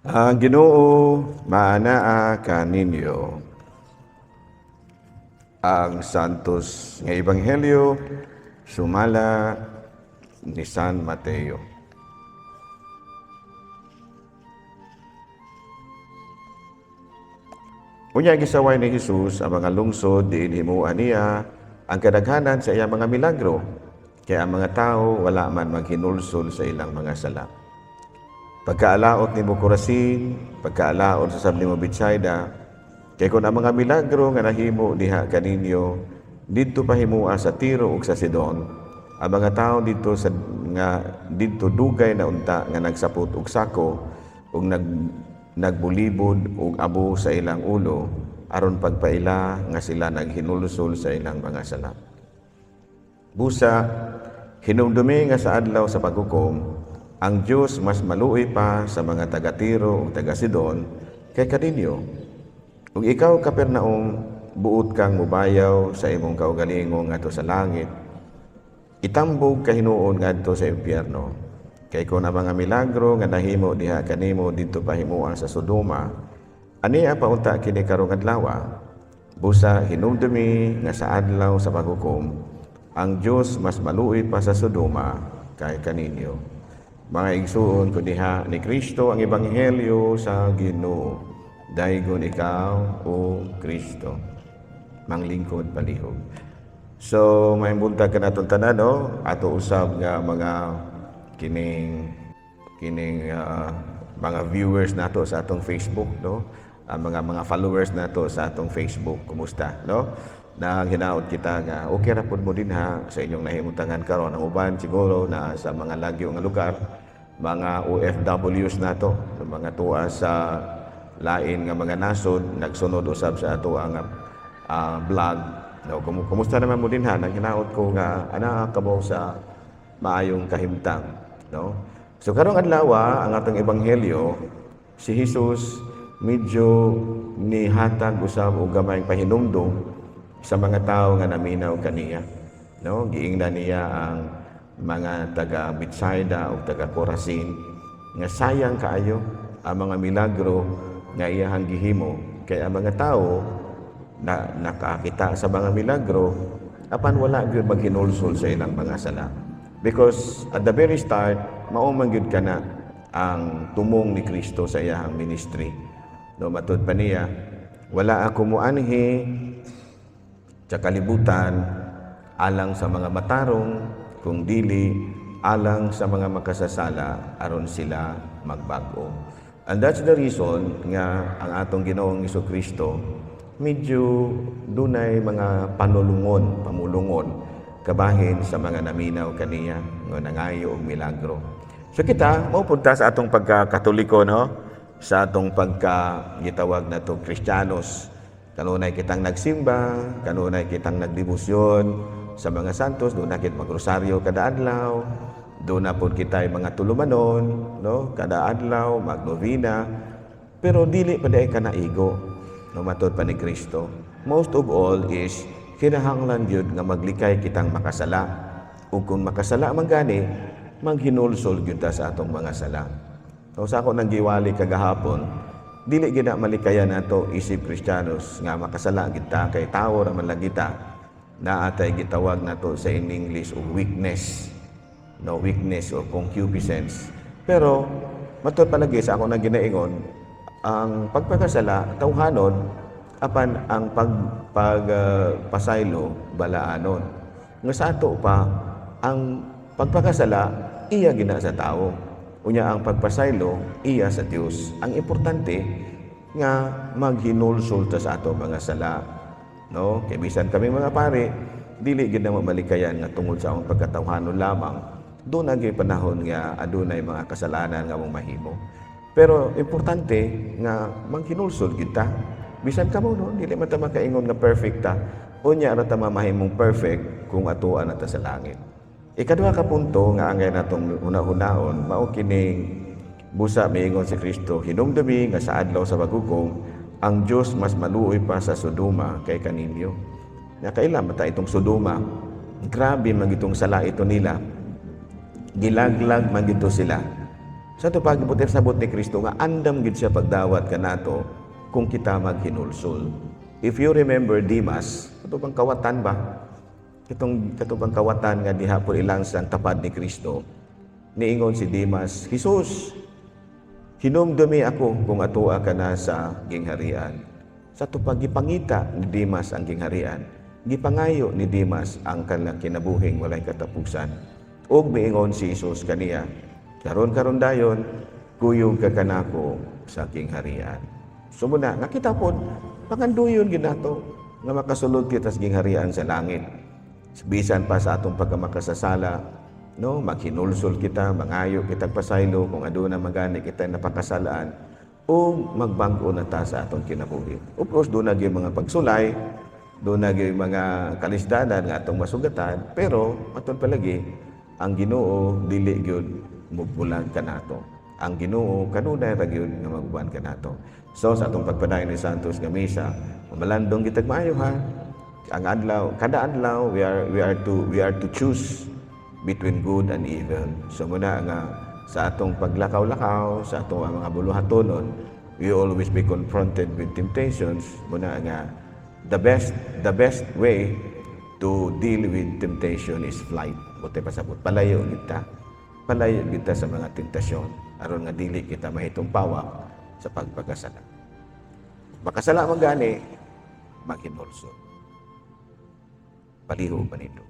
Ang Ginoo maanaa kaninyo. Ang Santos nga Ebanghelyo sumala ni San Mateo. Unya gisaway ni Jesus ang mga lungsod diin himuan niya ang kadaghanan sa iyang mga milagro, kaya ang mga tao wala man maghinulsol sa ilang mga sala. Pagkaalaot ni mo Corazin, pagkaalaot sa sab ni mo Betsaida, kay kung ang mga milagro nga nahimo diha kaninyo didto pahimua sa Tiro ug sa Sidon, ang mga tao didto dugay na unta nga nagsapot og sako ug nagbulibod ug abo sa ilang ulo aron pagpaila nga sila naghinulsol sa ilang mga sala. Busa hinumdumi nga sa adlaw sa paghukom, ang Diyos mas maluoy pa sa mga taga-Tiro ug taga-Sidon kay kaninyo. Ug ikaw, Kapernaum, buot kang mubayaw sa imong kaugalingong ngadto sa langit. Itambog ka hinuon ngadto sa impyerno. Kay kung ang mga milagro nga nahimo diha kanimo didto pahimuan sa Sodoma, ania paunta kini karong adlaw. Busa hinumdumi nga sa adlaw sa paghukom, ang Diyos mas maluoy pa sa Sodoma kay kaninyo. Mga igsuon ko diha ni Kristo ang Ebanghelyo sa Ginoo. Daygon ikaw, O Kristo. Manglingkod palihog. So, may buntag ka naton tanan, no? Ato usab nga mga kining mga viewers nato sa atong Facebook, no? Ang mga followers nato sa atong Facebook. Kumusta, no? Na hinaot kita nga okay ra pud mo din ha sa inyong nahimutangan karon. Ang uban siguro na sa mga lagyo nga lugar, mga OFWs nato, mga tuwa sa lain nga mga nasod nagsunod usab sa ato ang vlog. No, kumusta naman mo din ha? Nang hinaot ko nga ana kamo sa maayong kahimtang, no? So karong adlaw ang atong ebanghelyo, si Jesus medyo nihatag usab og gamayng pahinumdom sa mga tawo nga naminaw kaniya, no? Giingnan niya ang mga taga Betsaida o taga Corazin nga sayang kaayo ang mga milagro nga iyahang gihimo, kay ang mga tao na nakakita sa mga milagro apan wala gyud maghinulsol sa ilang mga sala, because at the very start mao man gyud kana ang tumong ni Kristo sa iyahang ministry, no? Matud pa niya, wala ako muanhi sa kalibutan alang sa mga matarong, kung dili alang sa mga makasasala aron sila magbago. And that's the reason nga ang atong Ginoong Jesucristo medyo dunay mga pamulungon kabahin sa mga naminaw kaniya nga nangayo og milagro. So kita maupunta sa atong pagka-Katoliko, no? Sa atong pagka-gitawag na to Kristiyanos. Kanunay kitang nagsimba, kanunay kitang nagdebosyon sa mga santos, doon na kita magrosaryo kada adlaw, doon na po kita mga tulumanon, no? Kada adlaw, magnovena, pero dili pa dahil ka naigo, no? Matod pa ni Kristo. Most of all is, kinahanglan yun nga maglikay kitang makasala. O kung makasala man gani, maghinulsol yun ta sa atong mga sala. So sa ako nang giwali kagahapon, dili gina malikayan nato isip Kristiyanos nga makasala kita kay tao ra man lang kita, na atay gitawag nato sa in English og weakness, no? Weakness or concupiscence. Pero matud palagi sa ako nang ginaingon, ang pagpakasala tawhanon apan ang pagpasaylo balaanon. Nga sa ato pa ang pagpakasala iya gina sa tao, unya ang pagpasaylo iya sa Dios. Ang importante nga maghinulsol ta sa ato mga sala, no? Kay bisan kami mga pare, dili gid na mamalikayan nga tungod sa among pagkatawhanon lamang. Doon nagay panahon nga adunay mga kasalanan nga mong mahimo. Pero importante nga maghinulsol kita. Bisan kamo, no? Dili man ta makaingon nga perfect ta. Unya ra ta mamahimong perfect kung atuan na ta sa langit. Ikaduha ka punto nga angay natong hunahunahon, mao kining busa miingon si Kristo, hinumdumi nga sa adlaw sa paghukom, ang Dios mas maluoy pa sa Sodoma kay kaninyo. Nga kailan mata itong Sodoma, grabe man itong sala ito nila. Gilaglag man dito sila. Sa ito pagibutir sabot ni Kristo nga andam gid siya pagdawat kanato kung kita maghinulsol. If you remember Demas, ito bang kawatan ba? Katubang kawatan nga diha po ilang sang tapad ni Kristo. Niingon si Demas, Jesus, hinumdumi ako kung atua ka na sa gingharian. Sa ito gipangita ni Demas ang gingharian, gipangayo ni Demas ang kanilang kinabuhing walay katapusan. Og miingon si Jesus kaniya, karon dayon, kuyog ka kanako sa gingharian. So muna, nakita po, panganduyon ginato, nga makasulod kita sa gingharian sa langit. Bisan pa sa atong pagkamakasasala, no, maghinulsol kita, mangayo kita pasaylo, kung aduna magani kita napakasalaan, o magbangko na ta sa atong kinabuhi. Of course, doon na yung mga pagsulay, doon na yung mga kalisdanan nga atong masugatan, pero matun palagi, ang Ginoo dili gyud mugbulan kanato. Ang Ginoo kanunay ra gyud nga magbulan kanato. So sa atong pagpadayon ni Santos nga misa, malandong gitag maayo ha. Ang adlaw, kada adlaw we are to choose between good and evil. So muna nga sa atong paglakaw-lakaw, sa atong mga buluhatonon, we always be confronted with temptations. Muna nga the best way to deal with temptation is flight. Buti pasabot, palayo kita sa mga tentasyon aron nga dili kita mahitong pawak sa pagpakasala. Makasala man gani, maghinulsol. Paliho pa nito.